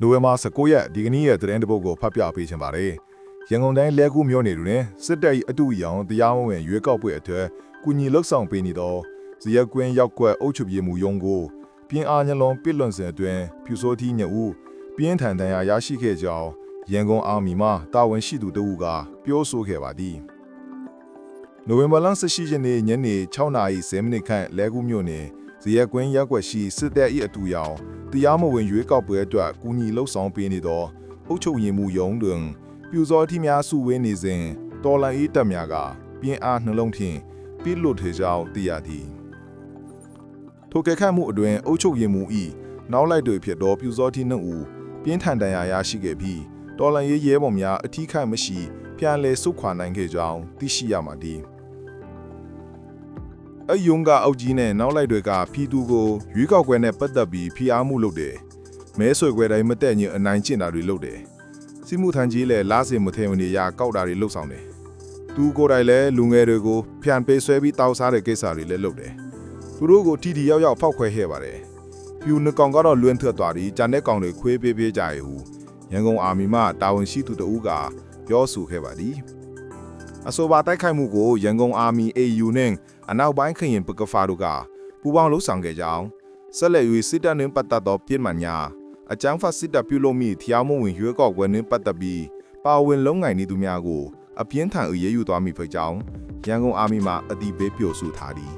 နိုဝင်ဘာ19ရက်ဒီကနေ့ရဲ့သတင်းတပုတ်ကိုဖတ်ပြပေးချင်ပါတယ်။ရန်ကုန်တိုင်းလဲကူးမြို့နယ်တွင်စစ်တပ်၏အတူအယောင်တရားမဝင်ရွေးကောက်ပွဲအတွက်ကုညီလှုပ်ဆောင်ပေးနေသောဇရက်ကွင်းရောက်ကွက်အုပ်ချုပ်ရေးမှူးရုံးကိုပြင်းအားညလုံးပစ်လွန်စဉ်အတွင်းပြူစောတိညဦးပြင်းထန်ဒဏ်ရာရရှိခဲ့ကြောင်းရန်ကုန်အာမီမှတာဝန်ရှိသူတဦးကပြောဆိုခဲ့ပါသည်။နိုဝင်ဘာလ18ရက်နေ့ညနေ6:10မိနစ်ခန့်လဲကူးမြို့နယ်ဇရက်ကွင်းရောက်ကွက်ရှိစစ်တပ်၏အတူအယောင်တရားမဝင်ရွေးကောက်ပွဲအတွက်ကူညီလှုပ်ဆောင်ပေးနေသောအုပ်ချုပ်ရေးမှူးရုံးတွင်ပြူစောတိများစုဝေးနေစဉ်တော်လိုင်း၏တပ်များကပြင်းအားနှလုံးဖြင့်ပြစ်လွတ်ထေကြောင်းသိရသည်ထိုကဲခတ်မှုအတွင်အုပ်ချုပ်ရေးမှူး၏နောက်လိုက်တွေဖြစ်သောပြူစောတိနှုတ်ဦးပြင်းထန်ဒဏ်ရာရရှိခဲ့ပြီးတော်လိုင်းရဲဘော်များအထီးခိုက်မရှိပြန်လည်ဆုတ်ခွာနိုင်ခဲ့ကြောင်းသိရှိရမှာသည်အယုံကအုပ်ကြီးနဲ့နောက်လိုက်တွေကပြည်သူကိုရွေးကောက်ပွဲနဲ့ပတ်သက်ပြီးဖိအားမှုလုပ်တယ်။မဲဆွယ်ခွဲတိုင်းမတက်ညင်အနိုင်ကျင့်တာတွေလုပ်တယ်။စစ်မှုထမ်းကြီးလည်းလားစင်မထဲဝင်ရကောက်တာတွေလုပ်ဆောင်တယ်။သူကိုယ်တိုင်လည်းလူငယ်တွေကိုဖြန်ပေးဆွဲပြီးတောက်စားတဲ့ကိစ္စတွေလည်းလုပ်တယ်။သူတို့ကိုတီတီရောက်ရောက်ဖောက်ခွဲခဲ့ပါတယ်။ပြူနှကောင်ကတော့လွန်းထွက်သွားပြီးဂျန်တဲ့ကောင်တွေခွေးပေးပေးကြရဟုရန်ကုန်အာမီမှတာဝန်ရှိသူတဦးကပြောဆိုခဲ့ပါသည်။အဆိုပါတိုက်ခိုက်မှုကိုရန်ကုန်အာမီ AU နဲ့အနောက်ပိုင်းခရင်ပကဖာတို့ကပူပေါင်းလှုပ်ဆောင်ခဲ့ကြောင်းဆက်လက်၍စစ်တပ်နှင့်ပတ်သက်သောပြည်မှန်များအကြမ်းဖက်စစ်တပ်ပြုလုပ်မိတရားမဝင်ရွေးကောက်ပွဲနှင့်ပတ်သက်ပြီးပါဝင်လုံငိုင်နေသူများကိုအပြင်းထန်အရေးယူသွားမည်ဖြစ်ကြောင်းရန်ကုန်အာမီမှအတိပေးပြောဆိုထားသည်